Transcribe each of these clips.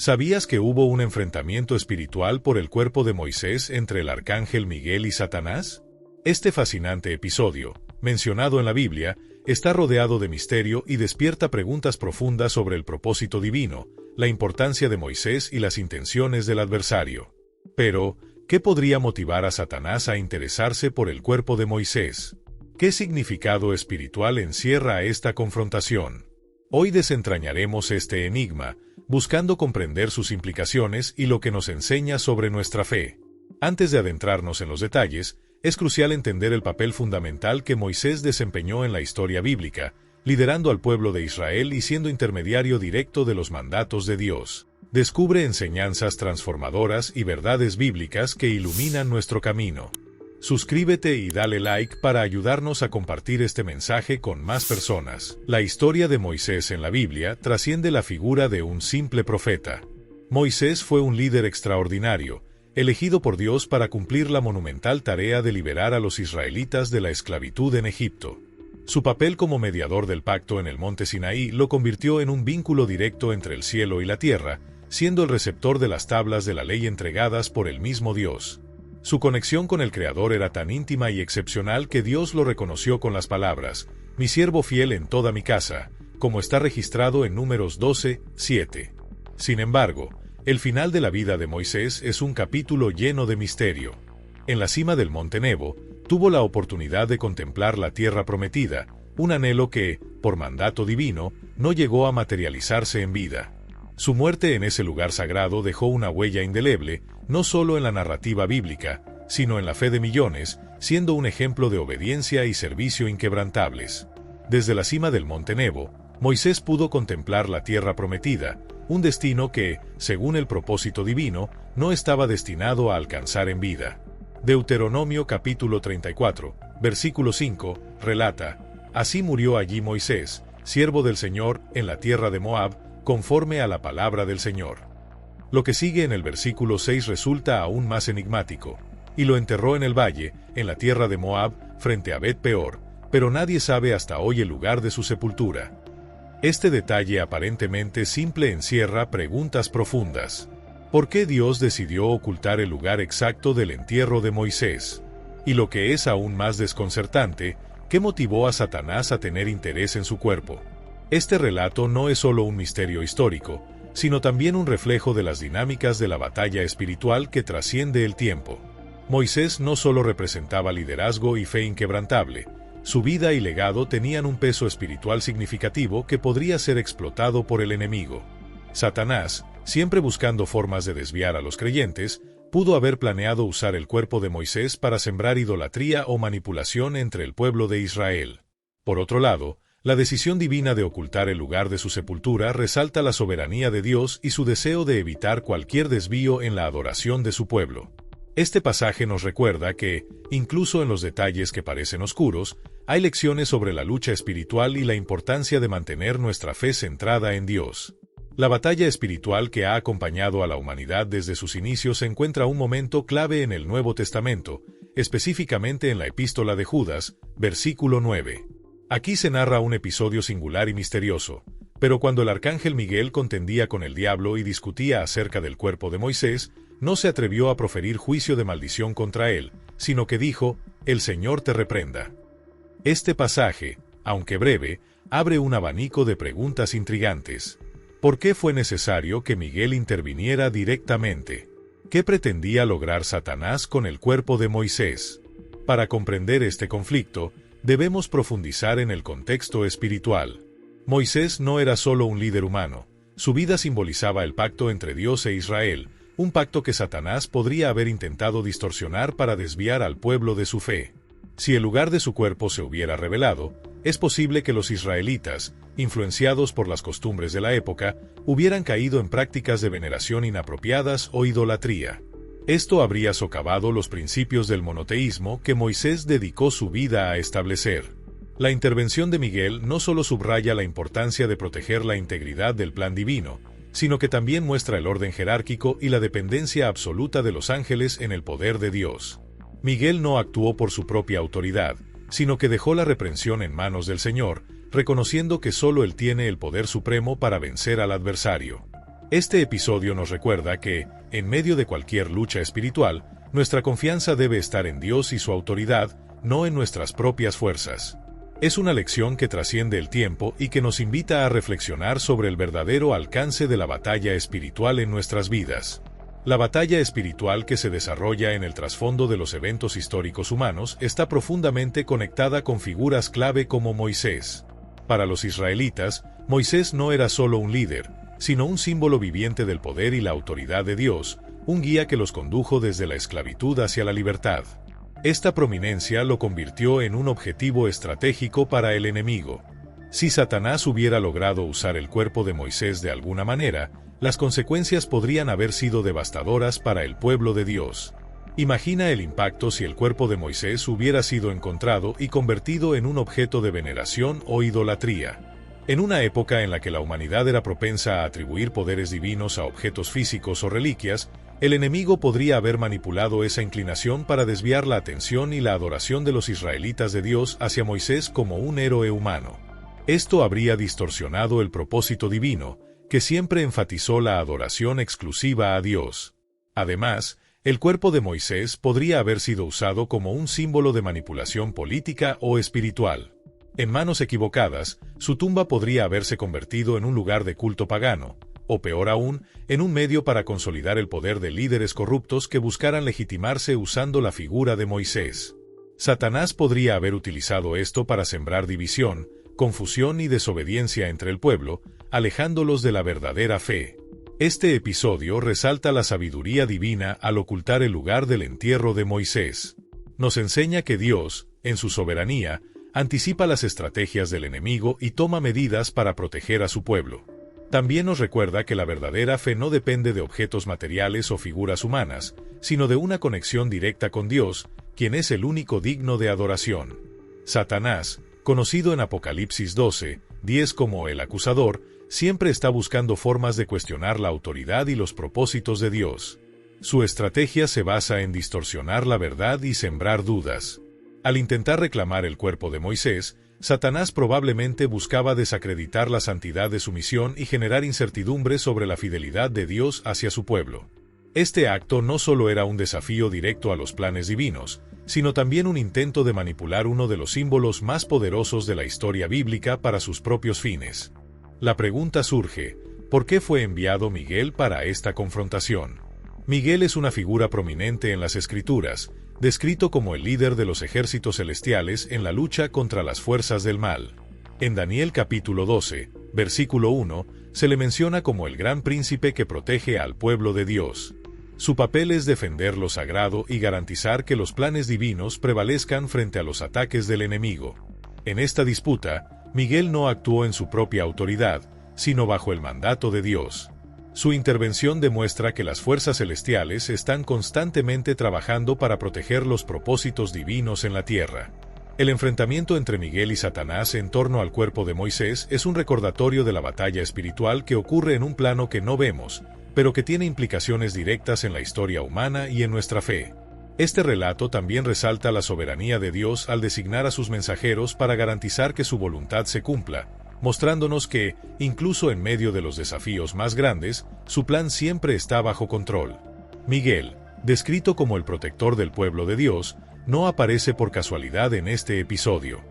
¿Sabías que hubo un enfrentamiento espiritual por el cuerpo de Moisés entre el arcángel Miguel y Satanás? Este fascinante episodio, mencionado en la Biblia, está rodeado de misterio y despierta preguntas profundas sobre el propósito divino, la importancia de Moisés y las intenciones del adversario. Pero, ¿qué podría motivar a Satanás a interesarse por el cuerpo de Moisés? ¿Qué significado espiritual encierra esta confrontación? Hoy desentrañaremos este enigma, buscando comprender sus implicaciones y lo que nos enseña sobre nuestra fe. Antes de adentrarnos en los detalles, es crucial entender el papel fundamental que Moisés desempeñó en la historia bíblica, liderando al pueblo de Israel y siendo intermediario directo de los mandatos de Dios. Descubre enseñanzas transformadoras y verdades bíblicas que iluminan nuestro camino. Suscríbete y dale like para ayudarnos a compartir este mensaje con más personas. La historia de Moisés en la Biblia trasciende la figura de un simple profeta. Moisés fue un líder extraordinario, elegido por Dios para cumplir la monumental tarea de liberar a los israelitas de la esclavitud en Egipto. Su papel como mediador del pacto en el monte Sinaí lo convirtió en un vínculo directo entre el cielo y la tierra, siendo el receptor de las tablas de la ley entregadas por el mismo Dios. Su conexión con el Creador era tan íntima y excepcional que Dios lo reconoció con las palabras: «Mi siervo fiel en toda mi casa», como está registrado en Números 12:7. Sin embargo, el final de la vida de Moisés es un capítulo lleno de misterio. En la cima del monte Nebo, tuvo la oportunidad de contemplar la tierra prometida, un anhelo que, por mandato divino, no llegó a materializarse en vida. Su muerte en ese lugar sagrado dejó una huella indeleble, no solo en la narrativa bíblica, sino en la fe de millones, siendo un ejemplo de obediencia y servicio inquebrantables. Desde la cima del monte Nebo, Moisés pudo contemplar la tierra prometida, un destino que, según el propósito divino, no estaba destinado a alcanzar en vida. Deuteronomio capítulo 34, versículo 5, relata: «Así murió allí Moisés, siervo del Señor, en la tierra de Moab, conforme a la palabra del Señor». Lo que sigue en el versículo 6 resulta aún más enigmático: «Y lo enterró en el valle, en la tierra de Moab, frente a Bet-peor, pero nadie sabe hasta hoy el lugar de su sepultura». Este detalle aparentemente simple encierra preguntas profundas. ¿Por qué Dios decidió ocultar el lugar exacto del entierro de Moisés? Y lo que es aún más desconcertante, ¿qué motivó a Satanás a tener interés en su cuerpo? Este relato no es solo un misterio histórico, sino también un reflejo de las dinámicas de la batalla espiritual que trasciende el tiempo. Moisés no solo representaba liderazgo y fe inquebrantable, su vida y legado tenían un peso espiritual significativo que podría ser explotado por el enemigo. Satanás, siempre buscando formas de desviar a los creyentes, pudo haber planeado usar el cuerpo de Moisés para sembrar idolatría o manipulación entre el pueblo de Israel. Por otro lado, la decisión divina de ocultar el lugar de su sepultura resalta la soberanía de Dios y su deseo de evitar cualquier desvío en la adoración de su pueblo. Este pasaje nos recuerda que, incluso en los detalles que parecen oscuros, hay lecciones sobre la lucha espiritual y la importancia de mantener nuestra fe centrada en Dios. La batalla espiritual que ha acompañado a la humanidad desde sus inicios encuentra un momento clave en el Nuevo Testamento, específicamente en la Epístola de Judas, versículo 9. Aquí se narra un episodio singular y misterioso, pero cuando el arcángel Miguel contendía con el diablo y discutía acerca del cuerpo de Moisés, no se atrevió a proferir juicio de maldición contra él, sino que dijo: «El Señor te reprenda». Este pasaje, aunque breve, abre un abanico de preguntas intrigantes. ¿Por qué fue necesario que Miguel interviniera directamente? ¿Qué pretendía lograr Satanás con el cuerpo de Moisés? Para comprender este conflicto, debemos profundizar en el contexto espiritual. Moisés no era solo un líder humano, su vida simbolizaba el pacto entre Dios e Israel, un pacto que Satanás podría haber intentado distorsionar para desviar al pueblo de su fe. Si el lugar de su cuerpo se hubiera revelado, es posible que los israelitas, influenciados por las costumbres de la época, hubieran caído en prácticas de veneración inapropiadas o idolatría. Esto habría socavado los principios del monoteísmo que Moisés dedicó su vida a establecer. La intervención de Miguel no solo subraya la importancia de proteger la integridad del plan divino, sino que también muestra el orden jerárquico y la dependencia absoluta de los ángeles en el poder de Dios. Miguel no actuó por su propia autoridad, sino que dejó la reprensión en manos del Señor, reconociendo que solo Él tiene el poder supremo para vencer al adversario. Este episodio nos recuerda que, en medio de cualquier lucha espiritual, nuestra confianza debe estar en Dios y su autoridad, no en nuestras propias fuerzas. Es una lección que trasciende el tiempo y que nos invita a reflexionar sobre el verdadero alcance de la batalla espiritual en nuestras vidas. La batalla espiritual que se desarrolla en el trasfondo de los eventos históricos humanos está profundamente conectada con figuras clave como Moisés. Para los israelitas, Moisés no era solo un líder, sino un símbolo viviente del poder y la autoridad de Dios, un guía que los condujo desde la esclavitud hacia la libertad. Esta prominencia lo convirtió en un objetivo estratégico para el enemigo. Si Satanás hubiera logrado usar el cuerpo de Moisés de alguna manera, las consecuencias podrían haber sido devastadoras para el pueblo de Dios. Imagina el impacto si el cuerpo de Moisés hubiera sido encontrado y convertido en un objeto de veneración o idolatría. En una época en la que la humanidad era propensa a atribuir poderes divinos a objetos físicos o reliquias, el enemigo podría haber manipulado esa inclinación para desviar la atención y la adoración de los israelitas de Dios hacia Moisés como un héroe humano. Esto habría distorsionado el propósito divino, que siempre enfatizó la adoración exclusiva a Dios. Además, el cuerpo de Moisés podría haber sido usado como un símbolo de manipulación política o espiritual. En manos equivocadas, su tumba podría haberse convertido en un lugar de culto pagano, o peor aún, en un medio para consolidar el poder de líderes corruptos que buscaran legitimarse usando la figura de Moisés. Satanás podría haber utilizado esto para sembrar división, confusión y desobediencia entre el pueblo, alejándolos de la verdadera fe. Este episodio resalta la sabiduría divina al ocultar el lugar del entierro de Moisés. Nos enseña que Dios, en su soberanía, anticipa las estrategias del enemigo y toma medidas para proteger a su pueblo. También nos recuerda que la verdadera fe no depende de objetos materiales o figuras humanas, sino de una conexión directa con Dios, quien es el único digno de adoración. Satanás, conocido en Apocalipsis 12:10 como el acusador, siempre está buscando formas de cuestionar la autoridad y los propósitos de Dios. Su estrategia se basa en distorsionar la verdad y sembrar dudas. Al intentar reclamar el cuerpo de Moisés, Satanás probablemente buscaba desacreditar la santidad de su misión y generar incertidumbre sobre la fidelidad de Dios hacia su pueblo. Este acto no solo era un desafío directo a los planes divinos, sino también un intento de manipular uno de los símbolos más poderosos de la historia bíblica para sus propios fines. La pregunta surge, ¿por qué fue enviado Miguel para esta confrontación? Miguel es una figura prominente en las Escrituras, descrito como el líder de los ejércitos celestiales en la lucha contra las fuerzas del mal. En Daniel capítulo 12, versículo 1, se le menciona como el gran príncipe que protege al pueblo de Dios. Su papel es defender lo sagrado y garantizar que los planes divinos prevalezcan frente a los ataques del enemigo. En esta disputa, Miguel no actuó en su propia autoridad, sino bajo el mandato de Dios. Su intervención demuestra que las fuerzas celestiales están constantemente trabajando para proteger los propósitos divinos en la tierra. El enfrentamiento entre Miguel y Satanás en torno al cuerpo de Moisés es un recordatorio de la batalla espiritual que ocurre en un plano que no vemos, pero que tiene implicaciones directas en la historia humana y en nuestra fe. Este relato también resalta la soberanía de Dios al designar a sus mensajeros para garantizar que su voluntad se cumpla, mostrándonos que, incluso en medio de los desafíos más grandes, su plan siempre está bajo control. Miguel, descrito como el protector del pueblo de Dios, no aparece por casualidad en este episodio.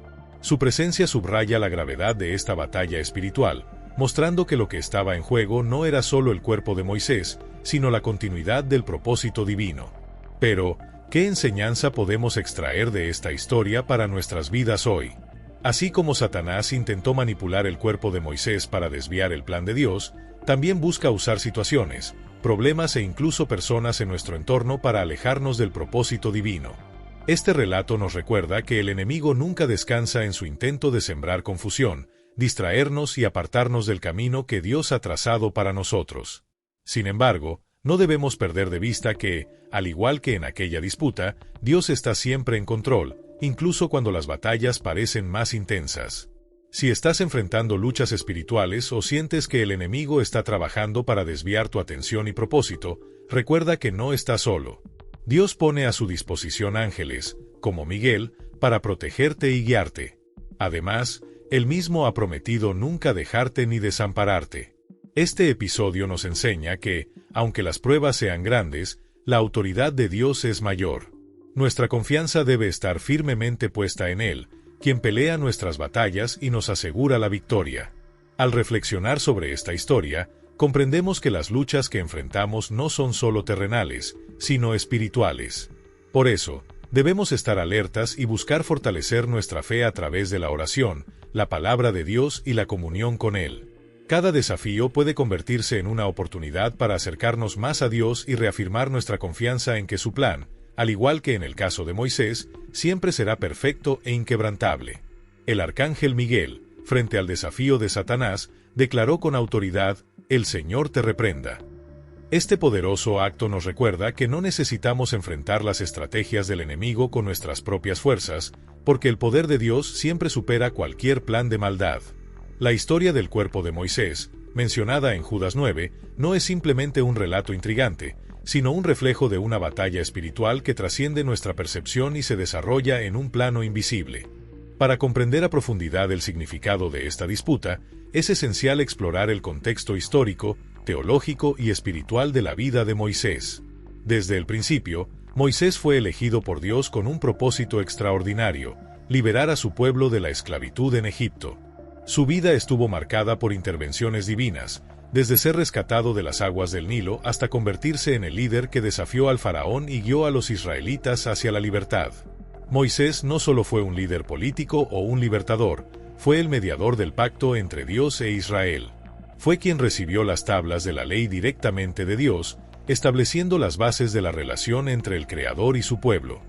Su presencia subraya la gravedad de esta batalla espiritual, mostrando que lo que estaba en juego no era solo el cuerpo de Moisés, sino la continuidad del propósito divino. Pero, ¿qué enseñanza podemos extraer de esta historia para nuestras vidas hoy? Así como Satanás intentó manipular el cuerpo de Moisés para desviar el plan de Dios, también busca usar situaciones, problemas e incluso personas en nuestro entorno para alejarnos del propósito divino. Este relato nos recuerda que el enemigo nunca descansa en su intento de sembrar confusión, distraernos y apartarnos del camino que Dios ha trazado para nosotros. Sin embargo, no debemos perder de vista que, al igual que en aquella disputa, Dios está siempre en control, incluso cuando las batallas parecen más intensas. Si estás enfrentando luchas espirituales o sientes que el enemigo está trabajando para desviar tu atención y propósito, recuerda que no estás solo. Dios pone a su disposición ángeles, como Miguel, para protegerte y guiarte. Además, Él mismo ha prometido nunca dejarte ni desampararte. Este episodio nos enseña que, aunque las pruebas sean grandes, la autoridad de Dios es mayor. Nuestra confianza debe estar firmemente puesta en Él, quien pelea nuestras batallas y nos asegura la victoria. Al reflexionar sobre esta historia, comprendemos que las luchas que enfrentamos no son solo terrenales, sino espirituales. Por eso, debemos estar alertas y buscar fortalecer nuestra fe a través de la oración, la palabra de Dios y la comunión con Él. Cada desafío puede convertirse en una oportunidad para acercarnos más a Dios y reafirmar nuestra confianza en que su plan, al igual que en el caso de Moisés, siempre será perfecto e inquebrantable. El arcángel Miguel, frente al desafío de Satanás, declaró con autoridad: «El Señor te reprenda». Este poderoso acto nos recuerda que no necesitamos enfrentar las estrategias del enemigo con nuestras propias fuerzas, porque el poder de Dios siempre supera cualquier plan de maldad. La historia del cuerpo de Moisés, mencionada en Judas 9, no es simplemente un relato intrigante, sino un reflejo de una batalla espiritual que trasciende nuestra percepción y se desarrolla en un plano invisible. Para comprender a profundidad el significado de esta disputa, es esencial explorar el contexto histórico, teológico y espiritual de la vida de Moisés. Desde el principio, Moisés fue elegido por Dios con un propósito extraordinario: liberar a su pueblo de la esclavitud en Egipto. Su vida estuvo marcada por intervenciones divinas, desde ser rescatado de las aguas del Nilo hasta convertirse en el líder que desafió al faraón y guió a los israelitas hacia la libertad. Moisés no solo fue un líder político o un libertador, fue el mediador del pacto entre Dios e Israel. Fue quien recibió las tablas de la ley directamente de Dios, estableciendo las bases de la relación entre el Creador y su pueblo.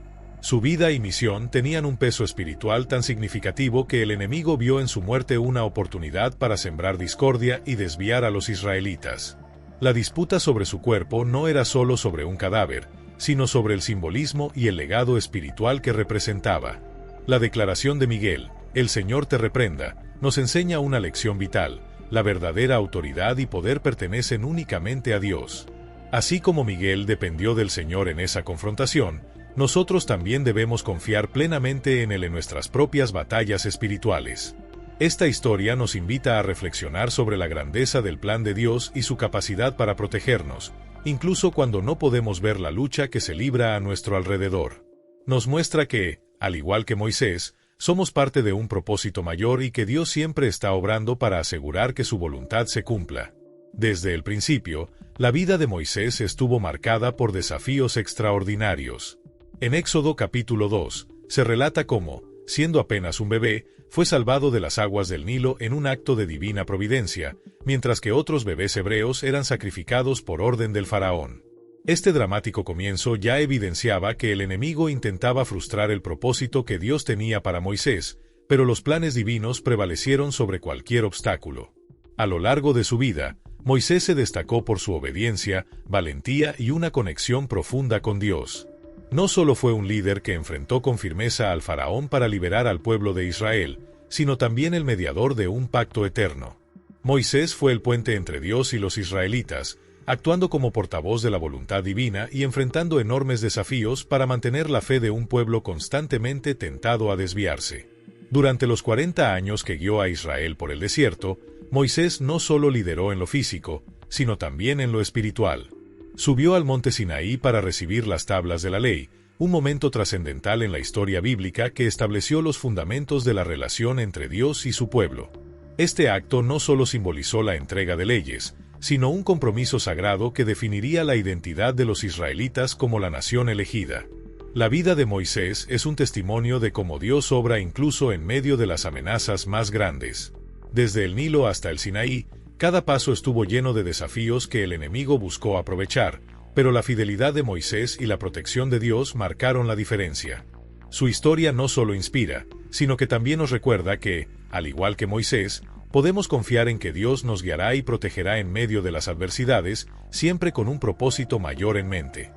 Su vida y misión tenían un peso espiritual tan significativo que el enemigo vio en su muerte una oportunidad para sembrar discordia y desviar a los israelitas. La disputa sobre su cuerpo no era solo sobre un cadáver, sino sobre el simbolismo y el legado espiritual que representaba. La declaración de Miguel, «El Señor te reprenda», nos enseña una lección vital: la verdadera autoridad y poder pertenecen únicamente a Dios. Así como Miguel dependió del Señor en esa confrontación, nosotros también debemos confiar plenamente en Él en nuestras propias batallas espirituales. Esta historia nos invita a reflexionar sobre la grandeza del plan de Dios y su capacidad para protegernos, incluso cuando no podemos ver la lucha que se libra a nuestro alrededor. Nos muestra que, al igual que Moisés, somos parte de un propósito mayor y que Dios siempre está obrando para asegurar que su voluntad se cumpla. Desde el principio, la vida de Moisés estuvo marcada por desafíos extraordinarios. En Éxodo capítulo 2, se relata cómo, siendo apenas un bebé, fue salvado de las aguas del Nilo en un acto de divina providencia, mientras que otros bebés hebreos eran sacrificados por orden del faraón. Este dramático comienzo ya evidenciaba que el enemigo intentaba frustrar el propósito que Dios tenía para Moisés, pero los planes divinos prevalecieron sobre cualquier obstáculo. A lo largo de su vida, Moisés se destacó por su obediencia, valentía y una conexión profunda con Dios. No solo fue un líder que enfrentó con firmeza al faraón para liberar al pueblo de Israel, sino también el mediador de un pacto eterno. Moisés fue el puente entre Dios y los israelitas, actuando como portavoz de la voluntad divina y enfrentando enormes desafíos para mantener la fe de un pueblo constantemente tentado a desviarse. Durante los 40 años que guió a Israel por el desierto, Moisés no solo lideró en lo físico, sino también en lo espiritual. Subió al monte Sinaí para recibir las tablas de la ley, un momento trascendental en la historia bíblica que estableció los fundamentos de la relación entre Dios y su pueblo. Este acto no solo simbolizó la entrega de leyes, sino un compromiso sagrado que definiría la identidad de los israelitas como la nación elegida. La vida de Moisés es un testimonio de cómo Dios obra incluso en medio de las amenazas más grandes. Desde el Nilo hasta el Sinaí, cada paso estuvo lleno de desafíos que el enemigo buscó aprovechar, pero la fidelidad de Moisés y la protección de Dios marcaron la diferencia. Su historia no solo inspira, sino que también nos recuerda que, al igual que Moisés, podemos confiar en que Dios nos guiará y protegerá en medio de las adversidades, siempre con un propósito mayor en mente.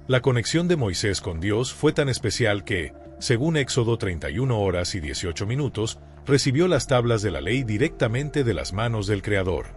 La conexión de Moisés con Dios fue tan especial que, según Éxodo 31 horas y 18 minutos, recibió las tablas de la ley directamente de las manos del Creador.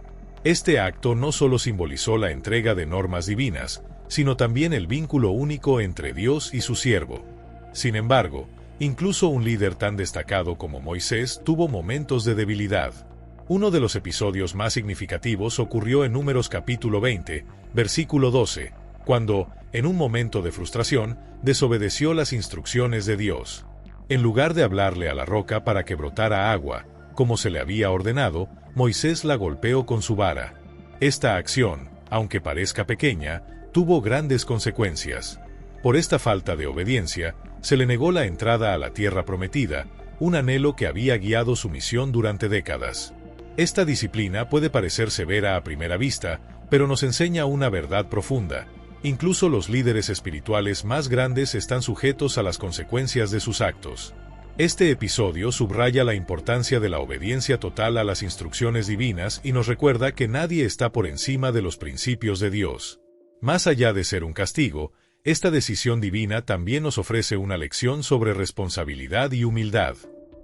Este acto no solo simbolizó la entrega de normas divinas, sino también el vínculo único entre Dios y su siervo. Sin embargo, incluso un líder tan destacado como Moisés tuvo momentos de debilidad. Uno de los episodios más significativos ocurrió en Números capítulo 20, versículo 12, cuando, en un momento de frustración, desobedeció las instrucciones de Dios. En lugar de hablarle a la roca para que brotara agua, como se le había ordenado, Moisés la golpeó con su vara. Esta acción, aunque parezca pequeña, tuvo grandes consecuencias. Por esta falta de obediencia, se le negó la entrada a la tierra prometida, un anhelo que había guiado su misión durante décadas. Esta disciplina puede parecer severa a primera vista, pero nos enseña una verdad profunda. Incluso los líderes espirituales más grandes están sujetos a las consecuencias de sus actos. Este episodio subraya la importancia de la obediencia total a las instrucciones divinas y nos recuerda que nadie está por encima de los principios de Dios. Más allá de ser un castigo, esta decisión divina también nos ofrece una lección sobre responsabilidad y humildad.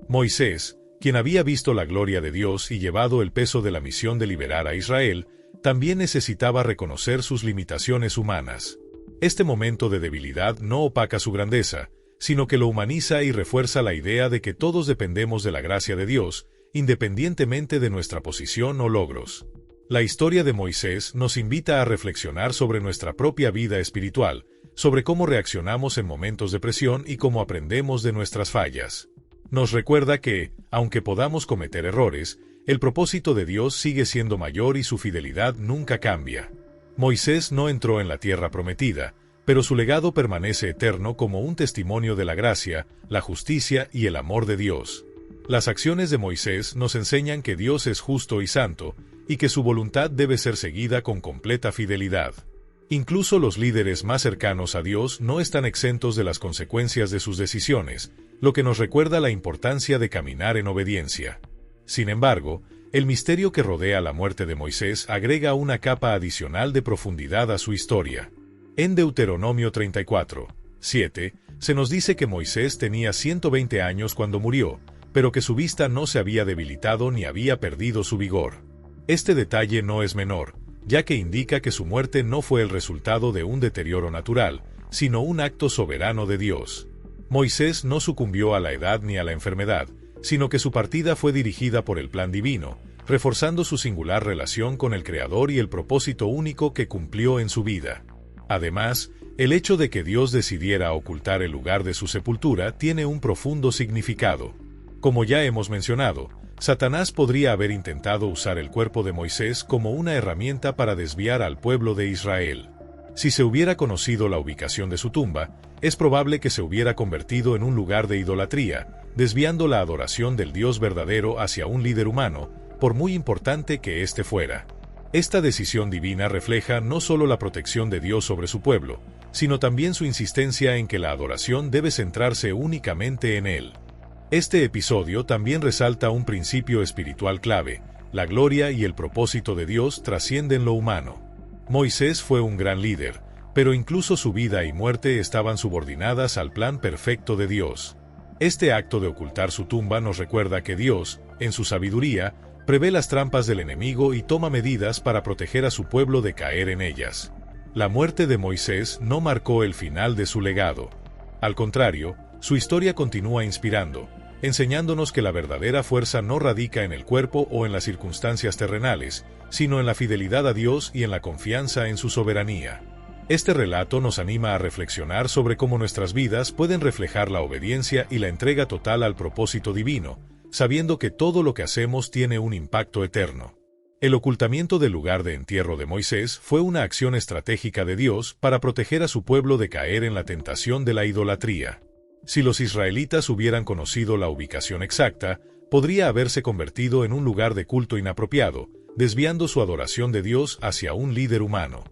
Moisés, quien había visto la gloria de Dios y llevado el peso de la misión de liberar a Israel, también necesitaba reconocer sus limitaciones humanas. Este momento de debilidad no opaca su grandeza, sino que lo humaniza y refuerza la idea de que todos dependemos de la gracia de Dios, independientemente de nuestra posición o logros. La historia de Moisés nos invita a reflexionar sobre nuestra propia vida espiritual, sobre cómo reaccionamos en momentos de presión y cómo aprendemos de nuestras fallas. Nos recuerda que, aunque podamos cometer errores, el propósito de Dios sigue siendo mayor y su fidelidad nunca cambia. Moisés no entró en la tierra prometida, pero su legado permanece eterno como un testimonio de la gracia, la justicia y el amor de Dios. Las acciones de Moisés nos enseñan que Dios es justo y santo, y que su voluntad debe ser seguida con completa fidelidad. Incluso los líderes más cercanos a Dios no están exentos de las consecuencias de sus decisiones, lo que nos recuerda la importancia de caminar en obediencia. Sin embargo, el misterio que rodea la muerte de Moisés agrega una capa adicional de profundidad a su historia. En Deuteronomio 34, 7, se nos dice que Moisés tenía 120 años cuando murió, pero que su vista no se había debilitado ni había perdido su vigor. Este detalle no es menor, ya que indica que su muerte no fue el resultado de un deterioro natural, sino un acto soberano de Dios. Moisés no sucumbió a la edad ni a la enfermedad, sino que su partida fue dirigida por el plan divino, reforzando su singular relación con el Creador y el propósito único que cumplió en su vida. Además, el hecho de que Dios decidiera ocultar el lugar de su sepultura tiene un profundo significado. Como ya hemos mencionado, Satanás podría haber intentado usar el cuerpo de Moisés como una herramienta para desviar al pueblo de Israel. Si se hubiera conocido la ubicación de su tumba, es probable que se hubiera convertido en un lugar de idolatría, desviando la adoración del Dios verdadero hacia un líder humano, por muy importante que éste fuera. Esta decisión divina refleja no solo la protección de Dios sobre su pueblo, sino también su insistencia en que la adoración debe centrarse únicamente en Él. Este episodio también resalta un principio espiritual clave: la gloria y el propósito de Dios trascienden lo humano. Moisés fue un gran líder, pero incluso su vida y muerte estaban subordinadas al plan perfecto de Dios. Este acto de ocultar su tumba nos recuerda que Dios, en su sabiduría, prevé las trampas del enemigo y toma medidas para proteger a su pueblo de caer en ellas. La muerte de Moisés no marcó el final de su legado. Al contrario, su historia continúa inspirando, enseñándonos que la verdadera fuerza no radica en el cuerpo o en las circunstancias terrenales, sino en la fidelidad a Dios y en la confianza en su soberanía. Este relato nos anima a reflexionar sobre cómo nuestras vidas pueden reflejar la obediencia y la entrega total al propósito divino, sabiendo que todo lo que hacemos tiene un impacto eterno. El ocultamiento del lugar de entierro de Moisés fue una acción estratégica de Dios para proteger a su pueblo de caer en la tentación de la idolatría. Si los israelitas hubieran conocido la ubicación exacta, podría haberse convertido en un lugar de culto inapropiado, desviando su adoración de Dios hacia un líder humano.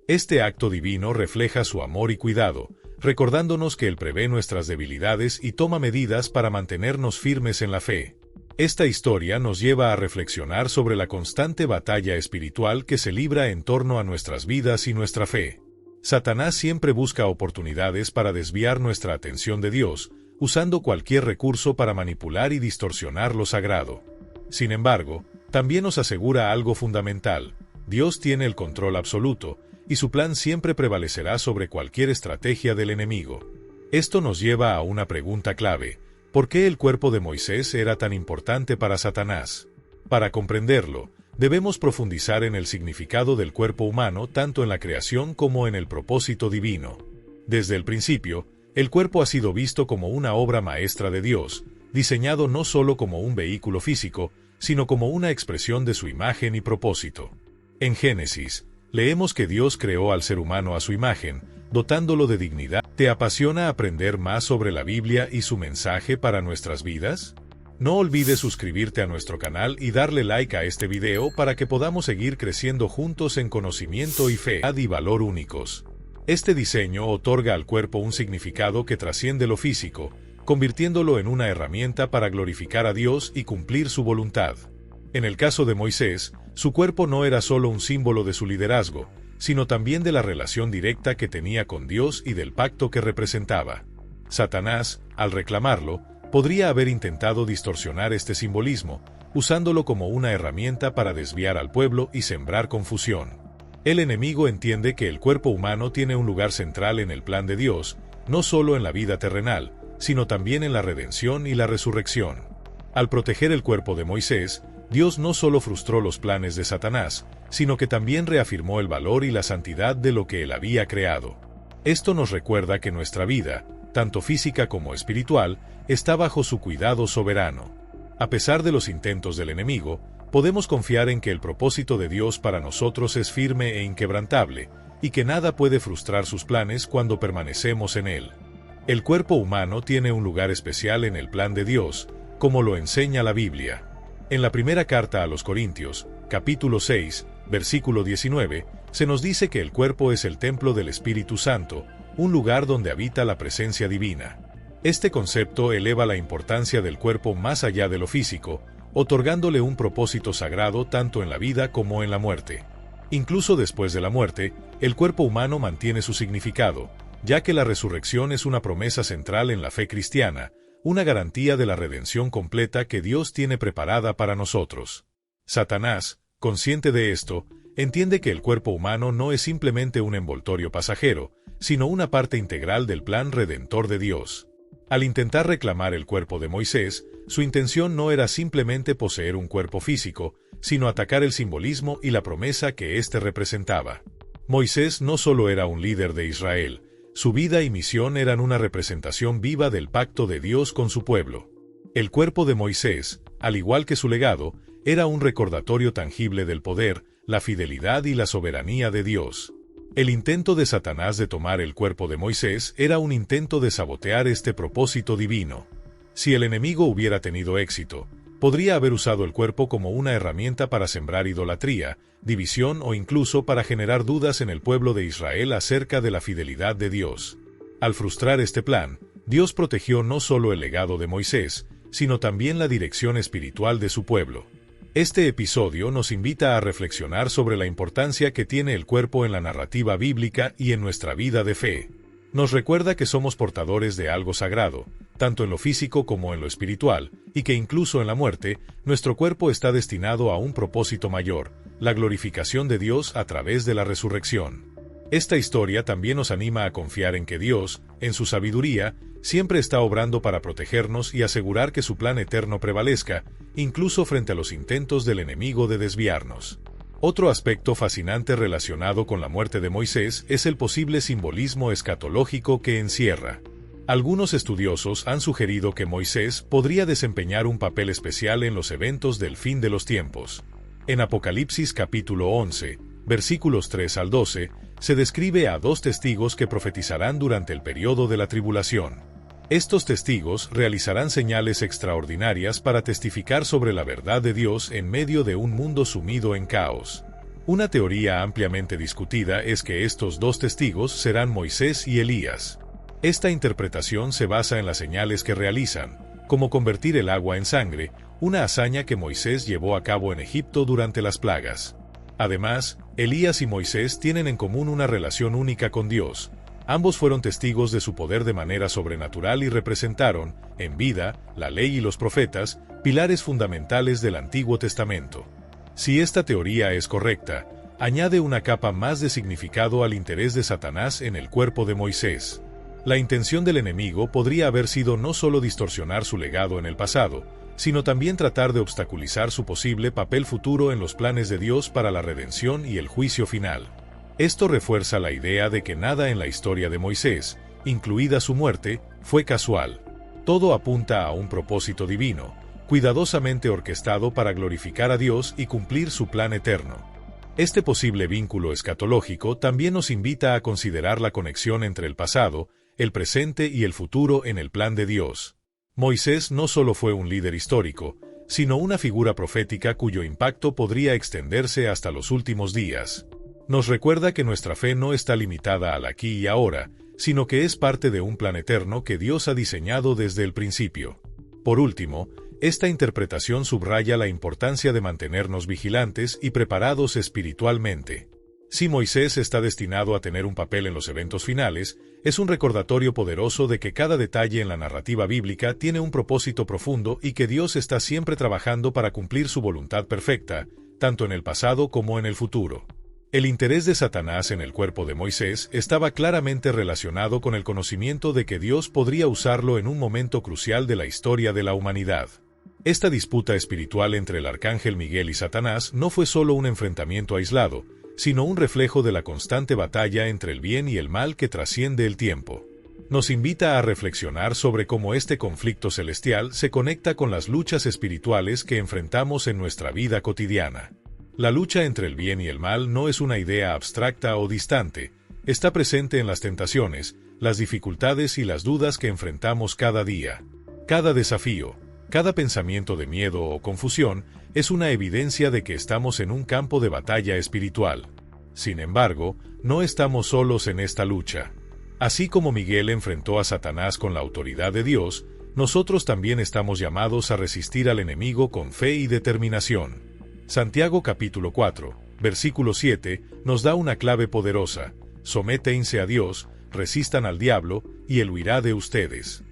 Este acto divino refleja su amor y cuidado, recordándonos que Él prevé nuestras debilidades y toma medidas para mantenernos firmes en la fe. Esta historia nos lleva a reflexionar sobre la constante batalla espiritual que se libra en torno a nuestras vidas y nuestra fe. Satanás siempre busca oportunidades para desviar nuestra atención de Dios, usando cualquier recurso para manipular y distorsionar lo sagrado. Sin embargo, también nos asegura algo fundamental: Dios tiene el control absoluto, y su plan siempre prevalecerá sobre cualquier estrategia del enemigo. Esto nos lleva a una pregunta clave: ¿por qué el cuerpo de Moisés era tan importante para Satanás? Para comprenderlo, debemos profundizar en el significado del cuerpo humano tanto en la creación como en el propósito divino. Desde el principio, el cuerpo ha sido visto como una obra maestra de Dios, diseñado no solo como un vehículo físico, sino como una expresión de su imagen y propósito. En Génesis, leemos que Dios creó al ser humano a su imagen, dotándolo de dignidad. ¿Te apasiona aprender más sobre la Biblia y su mensaje para nuestras vidas? No olvides suscribirte a nuestro canal y darle like a este video para que podamos seguir creciendo juntos en conocimiento y fe y valor únicos. Este diseño otorga al cuerpo un significado que trasciende lo físico, convirtiéndolo en una herramienta para glorificar a Dios y cumplir su voluntad. En el caso de Moisés, su cuerpo no era solo un símbolo de su liderazgo, sino también de la relación directa que tenía con Dios y del pacto que representaba. Satanás, al reclamarlo, podría haber intentado distorsionar este simbolismo, usándolo como una herramienta para desviar al pueblo y sembrar confusión. El enemigo entiende que el cuerpo humano tiene un lugar central en el plan de Dios, no solo en la vida terrenal, sino también en la redención y la resurrección. Al proteger el cuerpo de Moisés, Dios no solo frustró los planes de Satanás, sino que también reafirmó el valor y la santidad de lo que él había creado. Esto nos recuerda que nuestra vida, tanto física como espiritual, está bajo su cuidado soberano. A pesar de los intentos del enemigo, podemos confiar en que el propósito de Dios para nosotros es firme e inquebrantable, y que nada puede frustrar sus planes cuando permanecemos en él. El cuerpo humano tiene un lugar especial en el plan de Dios, como lo enseña la Biblia. En la primera carta a los Corintios, capítulo 6, versículo 19, se nos dice que el cuerpo es el templo del Espíritu Santo, un lugar donde habita la presencia divina. Este concepto eleva la importancia del cuerpo más allá de lo físico, otorgándole un propósito sagrado tanto en la vida como en la muerte. Incluso después de la muerte, el cuerpo humano mantiene su significado, ya que la resurrección es una promesa central en la fe cristiana, una garantía de la redención completa que Dios tiene preparada para nosotros. Satanás, consciente de esto, entiende que el cuerpo humano no es simplemente un envoltorio pasajero, sino una parte integral del plan redentor de Dios. Al intentar reclamar el cuerpo de Moisés, su intención no era simplemente poseer un cuerpo físico, sino atacar el simbolismo y la promesa que éste representaba. Moisés no solo era un líder de Israel, su vida y misión eran una representación viva del pacto de Dios con su pueblo. El cuerpo de Moisés, al igual que su legado, era un recordatorio tangible del poder, la fidelidad y la soberanía de Dios. El intento de Satanás de tomar el cuerpo de Moisés era un intento de sabotear este propósito divino. Si el enemigo hubiera tenido éxito, podría haber usado el cuerpo como una herramienta para sembrar idolatría, división o incluso para generar dudas en el pueblo de Israel acerca de la fidelidad de Dios. Al frustrar este plan, Dios protegió no solo el legado de Moisés, sino también la dirección espiritual de su pueblo. Este episodio nos invita a reflexionar sobre la importancia que tiene el cuerpo en la narrativa bíblica y en nuestra vida de fe. Nos recuerda que somos portadores de algo sagrado, tanto en lo físico como en lo espiritual, y que incluso en la muerte, nuestro cuerpo está destinado a un propósito mayor, la glorificación de Dios a través de la resurrección. Esta historia también nos anima a confiar en que Dios, en su sabiduría, siempre está obrando para protegernos y asegurar que su plan eterno prevalezca, incluso frente a los intentos del enemigo de desviarnos. Otro aspecto fascinante relacionado con la muerte de Moisés es el posible simbolismo escatológico que encierra. Algunos estudiosos han sugerido que Moisés podría desempeñar un papel especial en los eventos del fin de los tiempos. En Apocalipsis capítulo 11, versículos 3 al 12, se describe a dos testigos que profetizarán durante el periodo de la tribulación. Estos testigos realizarán señales extraordinarias para testificar sobre la verdad de Dios en medio de un mundo sumido en caos. Una teoría ampliamente discutida es que estos dos testigos serán Moisés y Elías. Esta interpretación se basa en las señales que realizan, como convertir el agua en sangre, una hazaña que Moisés llevó a cabo en Egipto durante las plagas. Además, Elías y Moisés tienen en común una relación única con Dios. Ambos fueron testigos de su poder de manera sobrenatural y representaron, en vida, la ley y los profetas, pilares fundamentales del Antiguo Testamento. Si esta teoría es correcta, añade una capa más de significado al interés de Satanás en el cuerpo de Moisés. La intención del enemigo podría haber sido no solo distorsionar su legado en el pasado, sino también tratar de obstaculizar su posible papel futuro en los planes de Dios para la redención y el juicio final. Esto refuerza la idea de que nada en la historia de Moisés, incluida su muerte, fue casual. Todo apunta a un propósito divino, cuidadosamente orquestado para glorificar a Dios y cumplir su plan eterno. Este posible vínculo escatológico también nos invita a considerar la conexión entre el pasado, el presente y el futuro en el plan de Dios. Moisés no solo fue un líder histórico, sino una figura profética cuyo impacto podría extenderse hasta los últimos días. Nos recuerda que nuestra fe no está limitada al aquí y ahora, sino que es parte de un plan eterno que Dios ha diseñado desde el principio. Por último, esta interpretación subraya la importancia de mantenernos vigilantes y preparados espiritualmente. Si Moisés está destinado a tener un papel en los eventos finales, es un recordatorio poderoso de que cada detalle en la narrativa bíblica tiene un propósito profundo y que Dios está siempre trabajando para cumplir su voluntad perfecta, tanto en el pasado como en el futuro. El interés de Satanás en el cuerpo de Moisés estaba claramente relacionado con el conocimiento de que Dios podría usarlo en un momento crucial de la historia de la humanidad. Esta disputa espiritual entre el arcángel Miguel y Satanás no fue solo un enfrentamiento aislado, sino un reflejo de la constante batalla entre el bien y el mal que trasciende el tiempo. Nos invita a reflexionar sobre cómo este conflicto celestial se conecta con las luchas espirituales que enfrentamos en nuestra vida cotidiana. La lucha entre el bien y el mal no es una idea abstracta o distante, está presente en las tentaciones, las dificultades y las dudas que enfrentamos cada día. Cada desafío, cada pensamiento de miedo o confusión es una evidencia de que estamos en un campo de batalla espiritual. Sin embargo, no estamos solos en esta lucha. Así como Miguel enfrentó a Satanás con la autoridad de Dios, nosotros también estamos llamados a resistir al enemigo con fe y determinación. Santiago capítulo 4, versículo 7, nos da una clave poderosa: sométense a Dios, resistan al diablo, y él huirá de ustedes.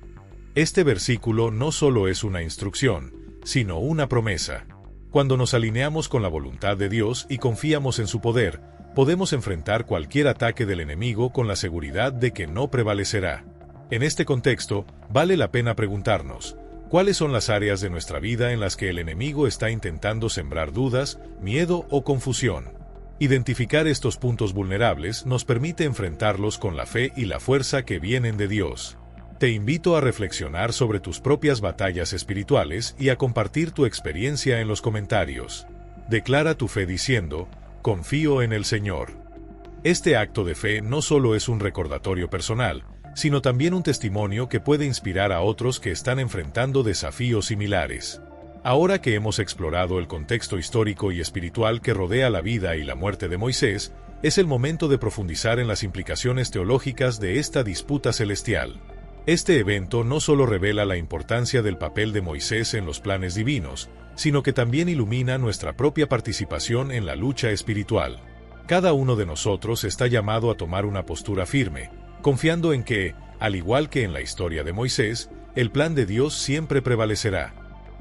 Este versículo no solo es una instrucción, sino una promesa. Cuando nos alineamos con la voluntad de Dios y confiamos en su poder, podemos enfrentar cualquier ataque del enemigo con la seguridad de que no prevalecerá. En este contexto, vale la pena preguntarnos: ¿cuáles son las áreas de nuestra vida en las que el enemigo está intentando sembrar dudas, miedo o confusión? Identificar estos puntos vulnerables nos permite enfrentarlos con la fe y la fuerza que vienen de Dios. Te invito a reflexionar sobre tus propias batallas espirituales y a compartir tu experiencia en los comentarios. Declara tu fe diciendo: confío en el Señor. Este acto de fe no solo es un recordatorio personal, sino también un testimonio que puede inspirar a otros que están enfrentando desafíos similares. Ahora que hemos explorado el contexto histórico y espiritual que rodea la vida y la muerte de Moisés, es el momento de profundizar en las implicaciones teológicas de esta disputa celestial. Este evento no solo revela la importancia del papel de Moisés en los planes divinos, sino que también ilumina nuestra propia participación en la lucha espiritual. Cada uno de nosotros está llamado a tomar una postura firme, confiando en que, al igual que en la historia de Moisés, el plan de Dios siempre prevalecerá.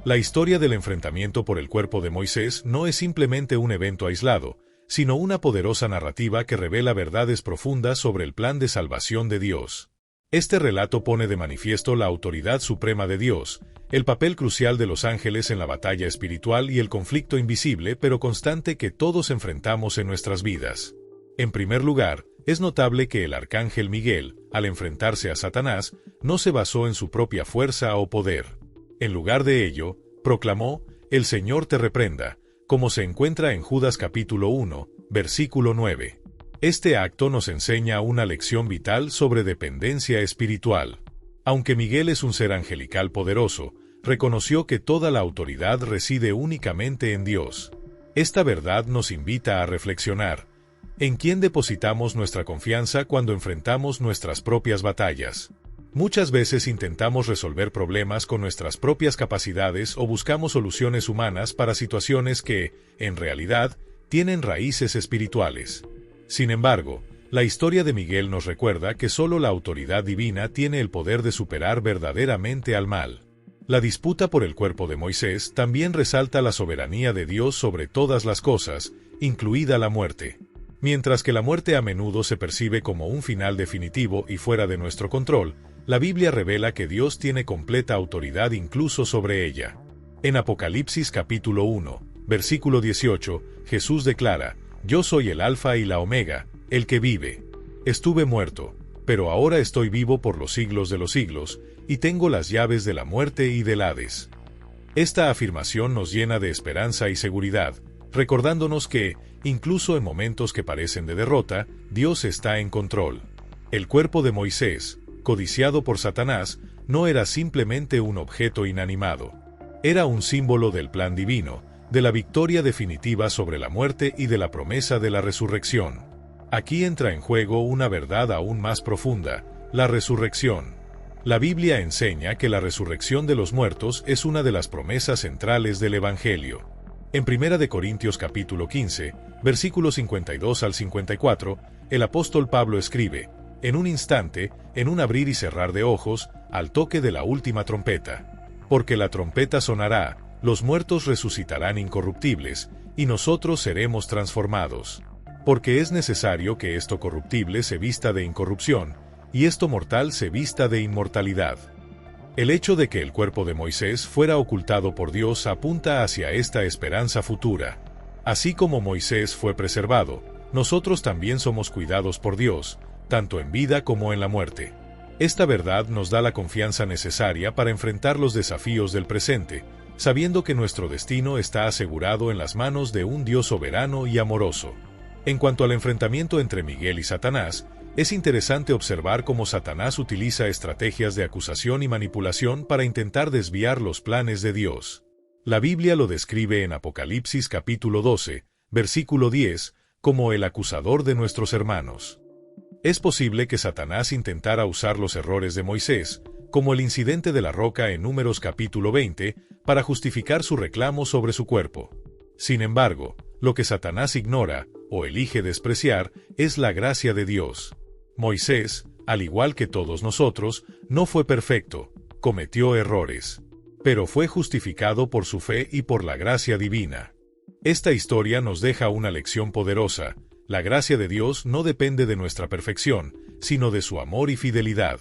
La historia del enfrentamiento por el cuerpo de Moisés no es simplemente un evento aislado, sino una poderosa narrativa que revela verdades profundas sobre el plan de salvación de Dios. Este relato pone de manifiesto la autoridad suprema de Dios, el papel crucial de los ángeles en la batalla espiritual y el conflicto invisible pero constante que todos enfrentamos en nuestras vidas. En primer lugar, es notable que el arcángel Miguel, al enfrentarse a Satanás, no se basó en su propia fuerza o poder. En lugar de ello, proclamó: «El Señor te reprenda», como se encuentra en Judas capítulo 1, versículo 9. Este acto nos enseña una lección vital sobre dependencia espiritual. Aunque Miguel es un ser angelical poderoso, reconoció que toda la autoridad reside únicamente en Dios. Esta verdad nos invita a reflexionar: ¿en quién depositamos nuestra confianza cuando enfrentamos nuestras propias batallas? Muchas veces intentamos resolver problemas con nuestras propias capacidades o buscamos soluciones humanas para situaciones que, en realidad, tienen raíces espirituales. Sin embargo, la historia de Miguel nos recuerda que solo la autoridad divina tiene el poder de superar verdaderamente al mal. La disputa por el cuerpo de Moisés también resalta la soberanía de Dios sobre todas las cosas, incluida la muerte. Mientras que la muerte a menudo se percibe como un final definitivo y fuera de nuestro control, la Biblia revela que Dios tiene completa autoridad incluso sobre ella. En Apocalipsis capítulo 1, versículo 18, Jesús declara: Yo soy el Alfa y la Omega, el que vive. Estuve muerto, pero ahora estoy vivo por los siglos de los siglos, y tengo las llaves de la muerte y del Hades. Esta afirmación nos llena de esperanza y seguridad, recordándonos que, incluso en momentos que parecen de derrota, Dios está en control. El cuerpo de Moisés, codiciado por Satanás, no era simplemente un objeto inanimado. Era un símbolo del plan divino, de la victoria definitiva sobre la muerte y de la promesa de la resurrección. Aquí entra en juego una verdad aún más profunda: la resurrección. La Biblia enseña que la resurrección de los muertos es una de las promesas centrales del Evangelio. En 1 Corintios capítulo 15, versículos 52 al 54, el apóstol Pablo escribe: En un instante, en un abrir y cerrar de ojos, al toque de la última trompeta. Porque la trompeta sonará, los muertos resucitarán incorruptibles, y nosotros seremos transformados. Porque es necesario que esto corruptible se vista de incorrupción, y esto mortal se vista de inmortalidad. El hecho de que el cuerpo de Moisés fuera ocultado por Dios apunta hacia esta esperanza futura. Así como Moisés fue preservado, nosotros también somos cuidados por Dios, tanto en vida como en la muerte. Esta verdad nos da la confianza necesaria para enfrentar los desafíos del presente, sabiendo que nuestro destino está asegurado en las manos de un Dios soberano y amoroso. En cuanto al enfrentamiento entre Miguel y Satanás, es interesante observar cómo Satanás utiliza estrategias de acusación y manipulación para intentar desviar los planes de Dios. La Biblia lo describe en Apocalipsis capítulo 12, versículo 10, como el acusador de nuestros hermanos. Es posible que Satanás intentara usar los errores de Moisés, como el incidente de la roca en Números capítulo 20, para justificar su reclamo sobre su cuerpo. Sin embargo, lo que Satanás ignora, o elige despreciar, es la gracia de Dios. Moisés, al igual que todos nosotros, no fue perfecto, cometió errores. Pero fue justificado por su fe y por la gracia divina. Esta historia nos deja una lección poderosa: la gracia de Dios no depende de nuestra perfección, sino de su amor y fidelidad.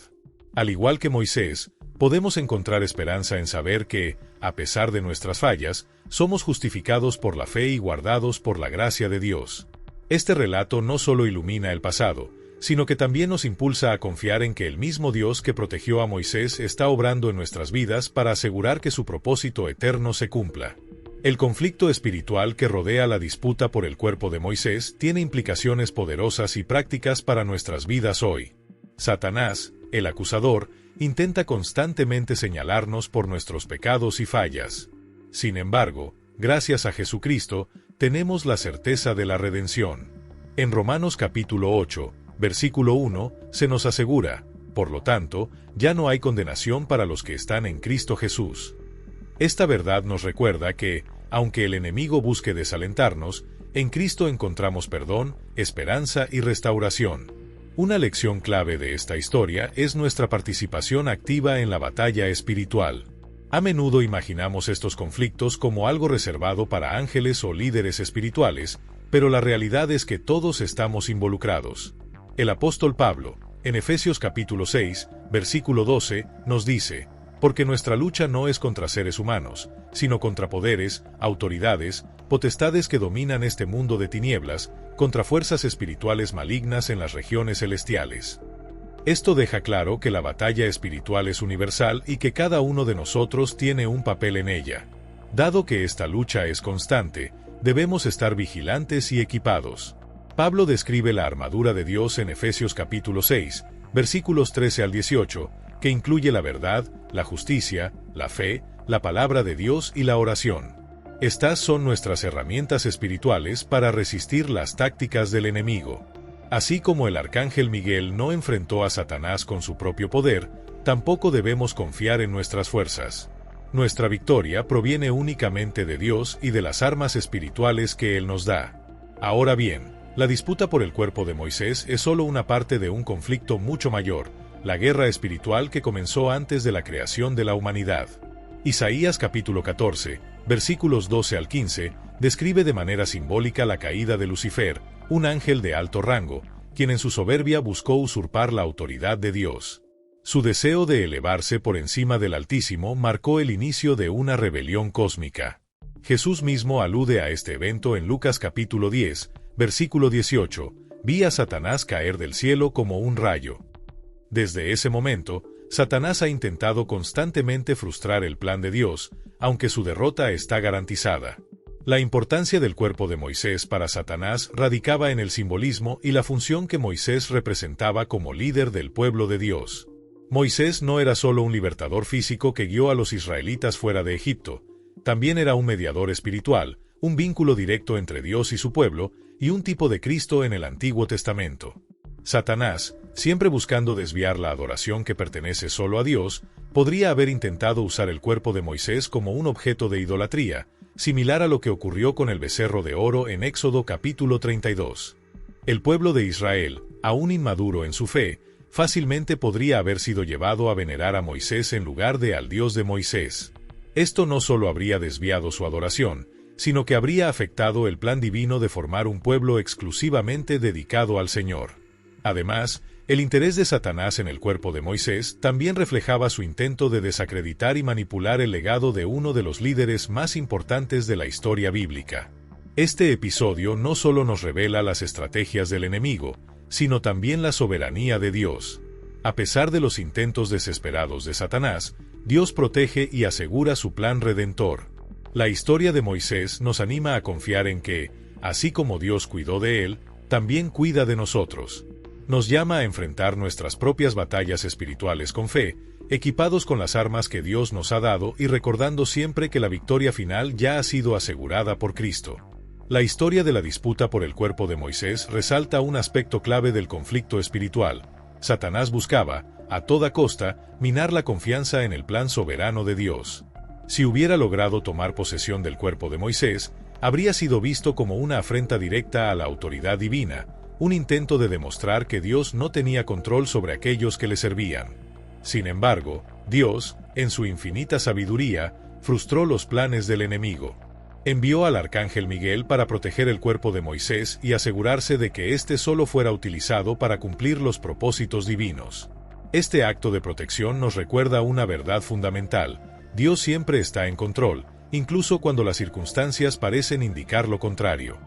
Al igual que Moisés, podemos encontrar esperanza en saber que, a pesar de nuestras fallas, somos justificados por la fe y guardados por la gracia de Dios. Este relato no solo ilumina el pasado, sino que también nos impulsa a confiar en que el mismo Dios que protegió a Moisés está obrando en nuestras vidas para asegurar que su propósito eterno se cumpla. El conflicto espiritual que rodea la disputa por el cuerpo de Moisés tiene implicaciones poderosas y prácticas para nuestras vidas hoy. Satanás, el acusador, intenta constantemente señalarnos por nuestros pecados y fallas. Sin embargo, gracias a Jesucristo, tenemos la certeza de la redención. En Romanos capítulo 8, versículo 1, se nos asegura: por lo tanto, ya no hay condenación para los que están en Cristo Jesús. Esta verdad nos recuerda que, aunque el enemigo busque desalentarnos, en Cristo encontramos perdón, esperanza y restauración. Una lección clave de esta historia es nuestra participación activa en la batalla espiritual. A menudo imaginamos estos conflictos como algo reservado para ángeles o líderes espirituales, pero la realidad es que todos estamos involucrados. El apóstol Pablo, en Efesios capítulo 6, versículo 12, nos dice: porque nuestra lucha no es contra seres humanos, sino contra poderes, autoridades, potestades que dominan este mundo de tinieblas, contra fuerzas espirituales malignas en las regiones celestiales. Esto deja claro que la batalla espiritual es universal y que cada uno de nosotros tiene un papel en ella. Dado que esta lucha es constante, debemos estar vigilantes y equipados. Pablo describe la armadura de Dios en Efesios capítulo 6, versículos 13 al 18, que incluye la verdad, la justicia, la fe, la palabra de Dios y la oración. Estas son nuestras herramientas espirituales para resistir las tácticas del enemigo. Así como el arcángel Miguel no enfrentó a Satanás con su propio poder, tampoco debemos confiar en nuestras fuerzas. Nuestra victoria proviene únicamente de Dios y de las armas espirituales que Él nos da. Ahora bien, la disputa por el cuerpo de Moisés es solo una parte de un conflicto mucho mayor, la guerra espiritual que comenzó antes de la creación de la humanidad. Isaías capítulo 14, versículos 12 al 15, describe de manera simbólica la caída de Lucifer, un ángel de alto rango, quien en su soberbia buscó usurpar la autoridad de Dios. Su deseo de elevarse por encima del Altísimo marcó el inicio de una rebelión cósmica. Jesús mismo alude a este evento en Lucas capítulo 10, versículo 18, «Vi a Satanás caer del cielo como un rayo». Desde ese momento, Satanás ha intentado constantemente frustrar el plan de Dios, aunque su derrota está garantizada. La importancia del cuerpo de Moisés para Satanás radicaba en el simbolismo y la función que Moisés representaba como líder del pueblo de Dios. Moisés no era solo un libertador físico que guió a los israelitas fuera de Egipto, también era un mediador espiritual, un vínculo directo entre Dios y su pueblo, y un tipo de Cristo en el Antiguo Testamento. Satanás, siempre buscando desviar la adoración que pertenece solo a Dios, podría haber intentado usar el cuerpo de Moisés como un objeto de idolatría, similar a lo que ocurrió con el becerro de oro en Éxodo capítulo 32. El pueblo de Israel, aún inmaduro en su fe, fácilmente podría haber sido llevado a venerar a Moisés en lugar de al Dios de Moisés. Esto no solo habría desviado su adoración, sino que habría afectado el plan divino de formar un pueblo exclusivamente dedicado al Señor. Además, el interés de Satanás en el cuerpo de Moisés también reflejaba su intento de desacreditar y manipular el legado de uno de los líderes más importantes de la historia bíblica. Este episodio no solo nos revela las estrategias del enemigo, sino también la soberanía de Dios. A pesar de los intentos desesperados de Satanás, Dios protege y asegura su plan redentor. La historia de Moisés nos anima a confiar en que, así como Dios cuidó de él, también cuida de nosotros. Nos llama a enfrentar nuestras propias batallas espirituales con fe, equipados con las armas que Dios nos ha dado y recordando siempre que la victoria final ya ha sido asegurada por Cristo. La historia de la disputa por el cuerpo de Moisés resalta un aspecto clave del conflicto espiritual. Satanás buscaba, a toda costa, minar la confianza en el plan soberano de Dios. Si hubiera logrado tomar posesión del cuerpo de Moisés, habría sido visto como una afrenta directa a la autoridad divina, un intento de demostrar que Dios no tenía control sobre aquellos que le servían. Sin embargo, Dios, en su infinita sabiduría, frustró los planes del enemigo. Envió al arcángel Miguel para proteger el cuerpo de Moisés y asegurarse de que éste solo fuera utilizado para cumplir los propósitos divinos. Este acto de protección nos recuerda una verdad fundamental: Dios siempre está en control, incluso cuando las circunstancias parecen indicar lo contrario.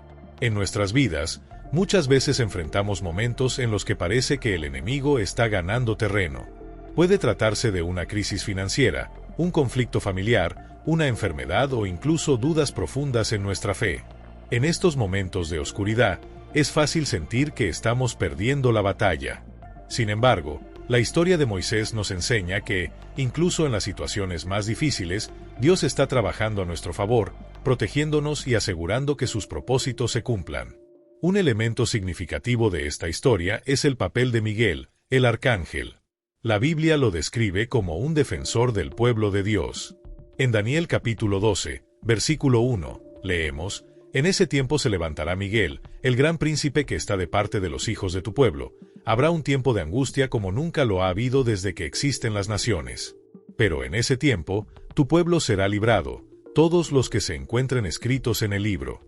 En nuestras vidas, muchas veces enfrentamos momentos en los que parece que el enemigo está ganando terreno. Puede tratarse de una crisis financiera, un conflicto familiar, una enfermedad o incluso dudas profundas en nuestra fe. En estos momentos de oscuridad, es fácil sentir que estamos perdiendo la batalla. Sin embargo, la historia de Moisés nos enseña que, incluso en las situaciones más difíciles, Dios está trabajando a nuestro favor, protegiéndonos y asegurando que sus propósitos se cumplan. Un elemento significativo de esta historia es el papel de Miguel, el arcángel. La Biblia lo describe como un defensor del pueblo de Dios. En Daniel capítulo 12, versículo 1, leemos: «En ese tiempo se levantará Miguel, el gran príncipe que está de parte de los hijos de tu pueblo. Habrá un tiempo de angustia como nunca lo ha habido desde que existen las naciones. Pero en ese tiempo, tu pueblo será librado, todos los que se encuentren escritos en el libro».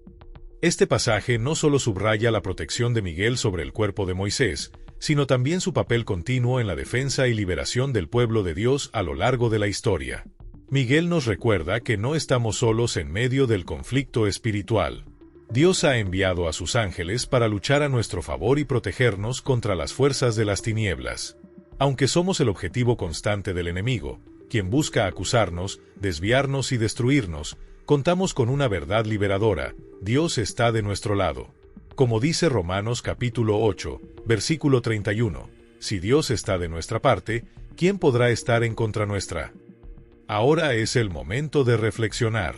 Este pasaje no solo subraya la protección de Miguel sobre el cuerpo de Moisés, sino también su papel continuo en la defensa y liberación del pueblo de Dios a lo largo de la historia. Miguel nos recuerda que no estamos solos en medio del conflicto espiritual. Dios ha enviado a sus ángeles para luchar a nuestro favor y protegernos contra las fuerzas de las tinieblas. Aunque somos el objetivo constante del enemigo, quien busca acusarnos, desviarnos y destruirnos, contamos con una verdad liberadora: Dios está de nuestro lado. Como dice Romanos capítulo 8, versículo 31, si Dios está de nuestra parte, ¿quién podrá estar en contra nuestra? Ahora es el momento de reflexionar.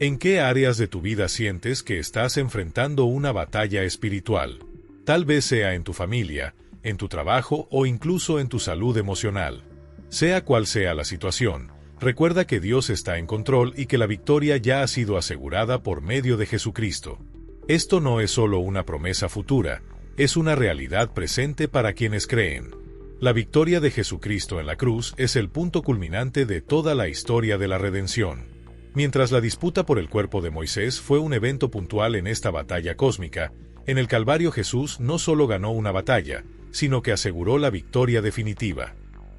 ¿En qué áreas de tu vida sientes que estás enfrentando una batalla espiritual? Tal vez sea en tu familia, en tu trabajo o incluso en tu salud emocional. Sea cual sea la situación, recuerda que Dios está en control y que la victoria ya ha sido asegurada por medio de Jesucristo. Esto no es solo una promesa futura, es una realidad presente para quienes creen. La victoria de Jesucristo en la cruz es el punto culminante de toda la historia de la redención. Mientras la disputa por el cuerpo de Moisés fue un evento puntual en esta batalla cósmica, en el Calvario Jesús no solo ganó una batalla, sino que aseguró la victoria definitiva.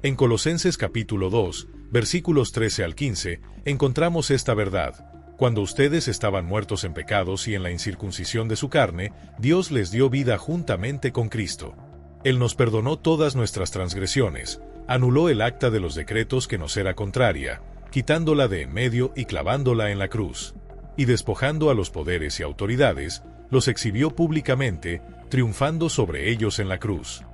En Colosenses capítulo 2, versículos 13 al 15, encontramos esta verdad. Cuando ustedes estaban muertos en pecados y en la incircuncisión de su carne, Dios les dio vida juntamente con Cristo. Él nos perdonó todas nuestras transgresiones, anuló el acta de los decretos que nos era contraria, quitándola de en medio y clavándola en la cruz. Y despojando a los poderes y autoridades, los exhibió públicamente, triunfando sobre ellos en la cruz.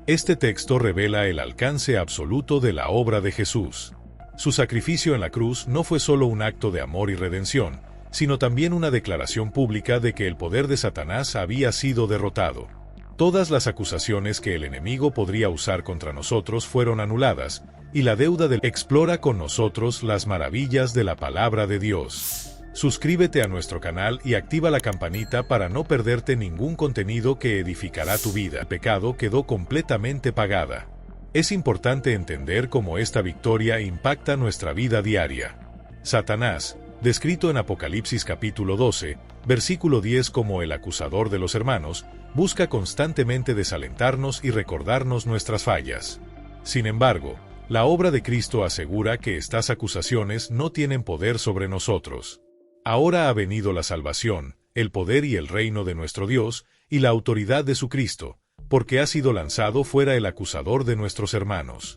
Este texto revela el alcance absoluto de la obra de Jesús. Su sacrificio en la cruz no fue solo un acto de amor y redención, sino también una declaración pública de que el poder de Satanás había sido derrotado. Todas las acusaciones que el enemigo podría usar contra nosotros fueron anuladas, y la deuda del explora con nosotros las maravillas de la palabra de Dios. Suscríbete a nuestro canal y activa la campanita para no perderte ningún contenido que edificará tu vida. El pecado quedó completamente pagada. Es importante entender cómo esta victoria impacta nuestra vida diaria. Satanás, descrito en Apocalipsis capítulo 12, versículo 10 como el acusador de los hermanos, busca constantemente desalentarnos y recordarnos nuestras fallas. Sin embargo, la obra de Cristo asegura que estas acusaciones no tienen poder sobre nosotros. Ahora ha venido la salvación, el poder y el reino de nuestro Dios, y la autoridad de su Cristo, porque ha sido lanzado fuera el acusador de nuestros hermanos.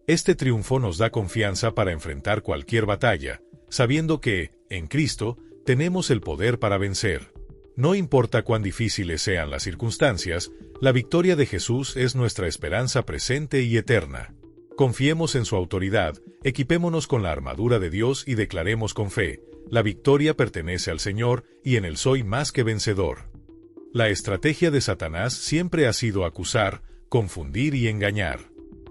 Este triunfo nos da confianza para enfrentar cualquier batalla, sabiendo que, en Cristo, tenemos el poder para vencer. No importa cuán difíciles sean las circunstancias, la victoria de Jesús es nuestra esperanza presente y eterna. Confiemos en su autoridad, equipémonos con la armadura de Dios y declaremos con fe: la victoria pertenece al Señor, y en Él soy más que vencedor. La estrategia de Satanás siempre ha sido acusar, confundir y engañar.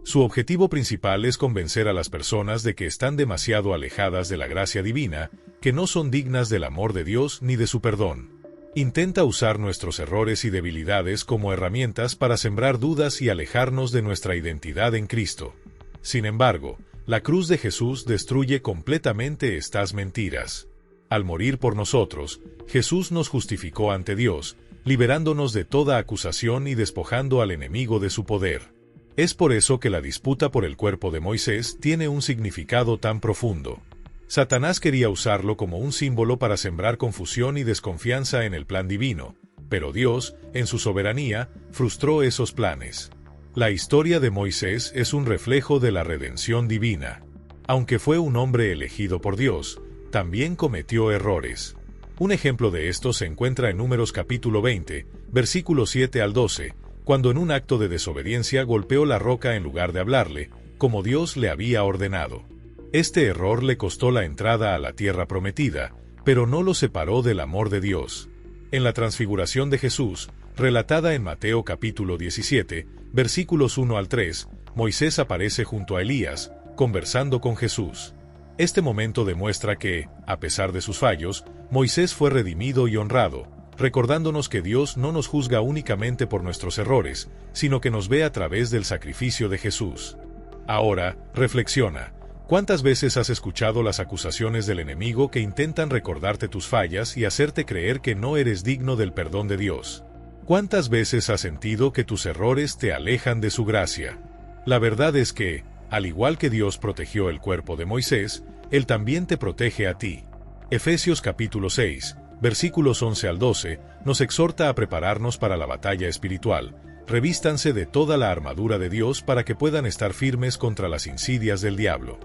Su objetivo principal es convencer a las personas de que están demasiado alejadas de la gracia divina, que no son dignas del amor de Dios ni de su perdón. Intenta usar nuestros errores y debilidades como herramientas para sembrar dudas y alejarnos de nuestra identidad en Cristo. Sin embargo, la cruz de Jesús destruye completamente estas mentiras. Al morir por nosotros, Jesús nos justificó ante Dios, liberándonos de toda acusación y despojando al enemigo de su poder. Es por eso que la disputa por el cuerpo de Moisés tiene un significado tan profundo. Satanás quería usarlo como un símbolo para sembrar confusión y desconfianza en el plan divino, pero Dios, en su soberanía, frustró esos planes. La historia de Moisés es un reflejo de la redención divina. Aunque fue un hombre elegido por Dios, también cometió errores. Un ejemplo de esto se encuentra en Números capítulo 20, versículos 7 al 12, cuando en un acto de desobediencia golpeó la roca en lugar de hablarle, como Dios le había ordenado. Este error le costó la entrada a la tierra prometida, pero no lo separó del amor de Dios. En la transfiguración de Jesús, relatada en Mateo capítulo 17, versículos 1 al 3, Moisés aparece junto a Elías, conversando con Jesús. Este momento demuestra que, a pesar de sus fallos, Moisés fue redimido y honrado, recordándonos que Dios no nos juzga únicamente por nuestros errores, sino que nos ve a través del sacrificio de Jesús. Ahora, reflexiona. ¿Cuántas veces has escuchado las acusaciones del enemigo que intentan recordarte tus fallas y hacerte creer que no eres digno del perdón de Dios? ¿Cuántas veces has sentido que tus errores te alejan de su gracia? La verdad es que, al igual que Dios protegió el cuerpo de Moisés, Él también te protege a ti. Efesios capítulo 6, versículos 11 al 12, nos exhorta a prepararnos para la batalla espiritual. Revístanse de toda la armadura de Dios para que puedan estar firmes contra las insidias del diablo.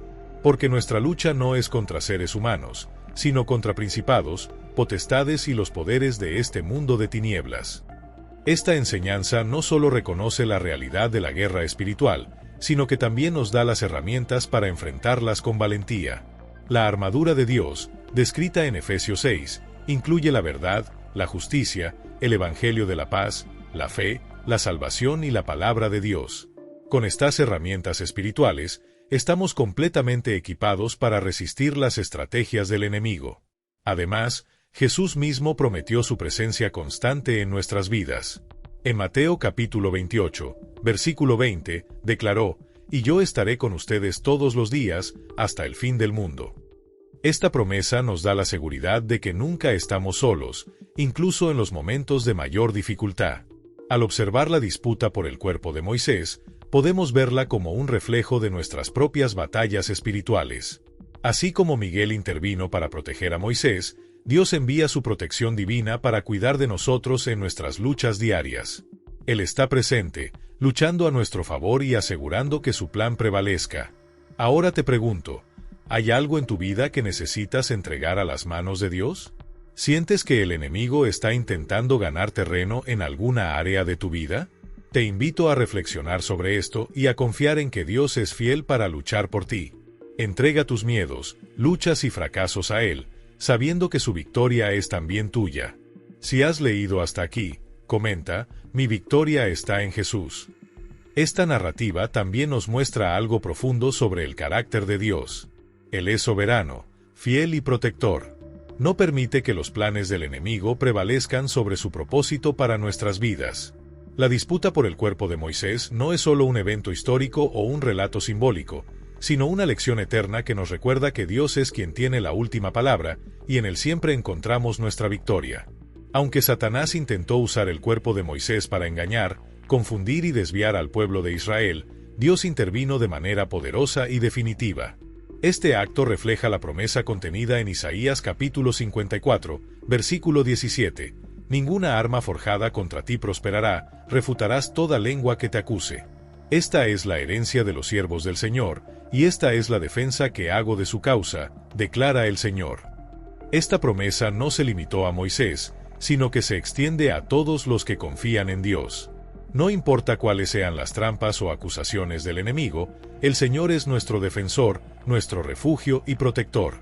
Porque nuestra lucha no es contra seres humanos, sino contra principados, potestades y los poderes de este mundo de tinieblas. Esta enseñanza no solo reconoce la realidad de la guerra espiritual, sino que también nos da las herramientas para enfrentarlas con valentía. La armadura de Dios, descrita en Efesios 6, incluye la verdad, la justicia, el evangelio de la paz, la fe, la salvación y la palabra de Dios. Con estas herramientas espirituales, estamos completamente equipados para resistir las estrategias del enemigo. Además, Jesús mismo prometió su presencia constante en nuestras vidas. En Mateo capítulo 28, versículo 20, declaró: «Y yo estaré con ustedes todos los días, hasta el fin del mundo». Esta promesa nos da la seguridad de que nunca estamos solos, incluso en los momentos de mayor dificultad. Al observar la disputa por el cuerpo de Moisés, podemos verla como un reflejo de nuestras propias batallas espirituales. Así como Miguel intervino para proteger a Moisés, Dios envía su protección divina para cuidar de nosotros en nuestras luchas diarias. Él está presente, luchando a nuestro favor y asegurando que su plan prevalezca. Ahora te pregunto, ¿hay algo en tu vida que necesitas entregar a las manos de Dios? ¿Sientes que el enemigo está intentando ganar terreno en alguna área de tu vida? Te invito a reflexionar sobre esto y a confiar en que Dios es fiel para luchar por ti. Entrega tus miedos, luchas y fracasos a Él, sabiendo que su victoria es también tuya. Si has leído hasta aquí, comenta, mi victoria está en Jesús. Esta narrativa también nos muestra algo profundo sobre el carácter de Dios. Él es soberano, fiel y protector. No permite que los planes del enemigo prevalezcan sobre su propósito para nuestras vidas. La disputa por el cuerpo de Moisés no es solo un evento histórico o un relato simbólico, sino una lección eterna que nos recuerda que Dios es quien tiene la última palabra, y en Él siempre encontramos nuestra victoria. Aunque Satanás intentó usar el cuerpo de Moisés para engañar, confundir y desviar al pueblo de Israel, Dios intervino de manera poderosa y definitiva. Este acto refleja la promesa contenida en Isaías capítulo 54, versículo 17. Ninguna arma forjada contra ti prosperará, refutarás toda lengua que te acuse. Esta es la herencia de los siervos del Señor, y esta es la defensa que hago de su causa, declara el Señor. Esta promesa no se limitó a Moisés, sino que se extiende a todos los que confían en Dios. No importa cuáles sean las trampas o acusaciones del enemigo, el Señor es nuestro defensor, nuestro refugio y protector.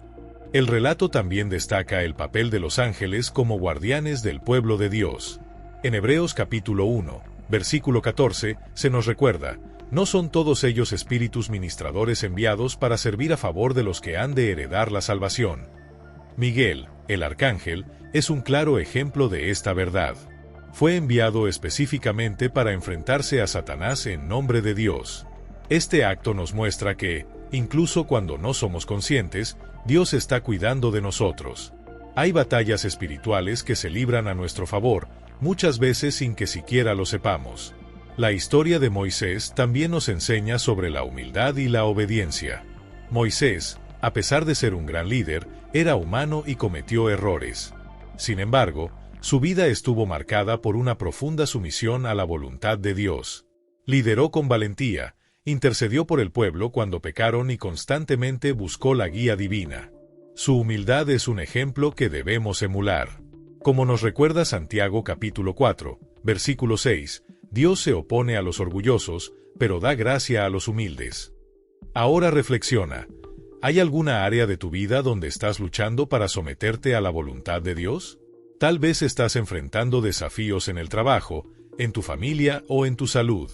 El relato también destaca el papel de los ángeles como guardianes del pueblo de Dios. En Hebreos capítulo 1, versículo 14, se nos recuerda, ¿no son todos ellos espíritus ministradores enviados para servir a favor de los que han de heredar la salvación? Miguel, el arcángel, es un claro ejemplo de esta verdad. Fue enviado específicamente para enfrentarse a Satanás en nombre de Dios. Este acto nos muestra que, incluso cuando no somos conscientes, Dios está cuidando de nosotros. Hay batallas espirituales que se libran a nuestro favor, muchas veces sin que siquiera lo sepamos. La historia de Moisés también nos enseña sobre la humildad y la obediencia. Moisés, a pesar de ser un gran líder, era humano y cometió errores. Sin embargo, su vida estuvo marcada por una profunda sumisión a la voluntad de Dios. Lideró con valentía, intercedió por el pueblo cuando pecaron y constantemente buscó la guía divina. Su humildad es un ejemplo que debemos emular. Como nos recuerda Santiago capítulo 4, versículo 6, Dios se opone a los orgullosos, pero da gracia a los humildes. Ahora reflexiona, ¿hay alguna área de tu vida donde estás luchando para someterte a la voluntad de Dios? Tal vez estás enfrentando desafíos en el trabajo, en tu familia o en tu salud.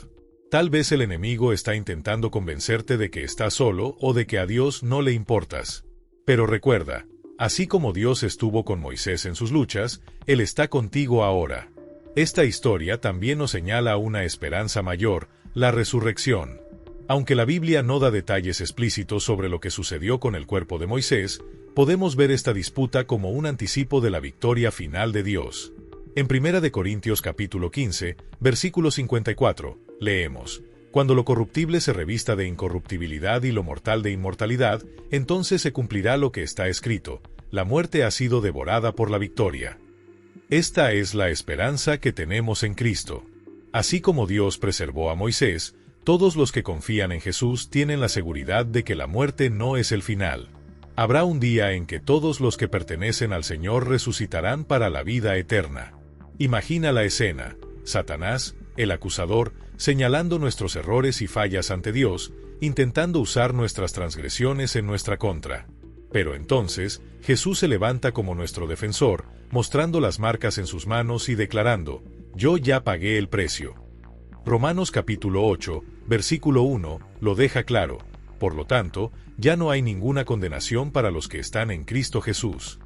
Tal vez el enemigo está intentando convencerte de que estás solo o de que a Dios no le importas. Pero recuerda, así como Dios estuvo con Moisés en sus luchas, Él está contigo ahora. Esta historia también nos señala una esperanza mayor, la resurrección. Aunque la Biblia no da detalles explícitos sobre lo que sucedió con el cuerpo de Moisés, podemos ver esta disputa como un anticipo de la victoria final de Dios. En 1 Corintios capítulo 15, versículo 54, leemos, «Cuando lo corruptible se revista de incorruptibilidad y lo mortal de inmortalidad, entonces se cumplirá lo que está escrito, la muerte ha sido devorada por la victoria». Esta es la esperanza que tenemos en Cristo. Así como Dios preservó a Moisés, todos los que confían en Jesús tienen la seguridad de que la muerte no es el final. Habrá un día en que todos los que pertenecen al Señor resucitarán para la vida eterna. Imagina la escena, Satanás, el acusador, señalando nuestros errores y fallas ante Dios, intentando usar nuestras transgresiones en nuestra contra. Pero entonces, Jesús se levanta como nuestro defensor, mostrando las marcas en sus manos y declarando, «Yo ya pagué el precio». Romanos capítulo 8, versículo 1, lo deja claro. Por lo tanto, ya no hay ninguna condenación para los que están en Cristo Jesús.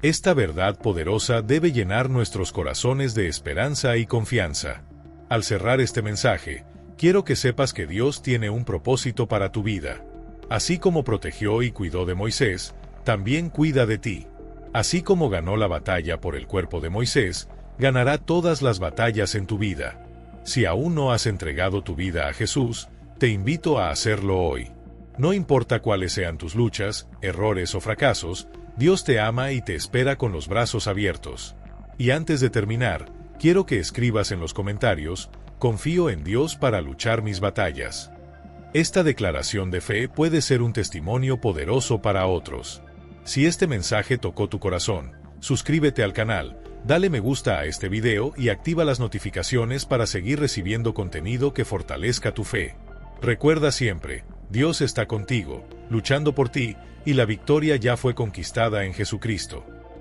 Esta verdad poderosa debe llenar nuestros corazones de esperanza y confianza. Al cerrar este mensaje, quiero que sepas que Dios tiene un propósito para tu vida. Así como protegió y cuidó de Moisés, también cuida de ti. Así como ganó la batalla por el cuerpo de Moisés, ganará todas las batallas en tu vida. Si aún no has entregado tu vida a Jesús, te invito a hacerlo hoy. No importa cuáles sean tus luchas, errores o fracasos, Dios te ama y te espera con los brazos abiertos. Y antes de terminar, quiero que escribas en los comentarios: confío en Dios para luchar mis batallas. Esta declaración de fe puede ser un testimonio poderoso para otros. Si este mensaje tocó tu corazón, suscríbete al canal, dale me gusta a este video y activa las notificaciones para seguir recibiendo contenido que fortalezca tu fe. Recuerda siempre, Dios está contigo, luchando por ti, y la victoria ya fue conquistada en Jesucristo.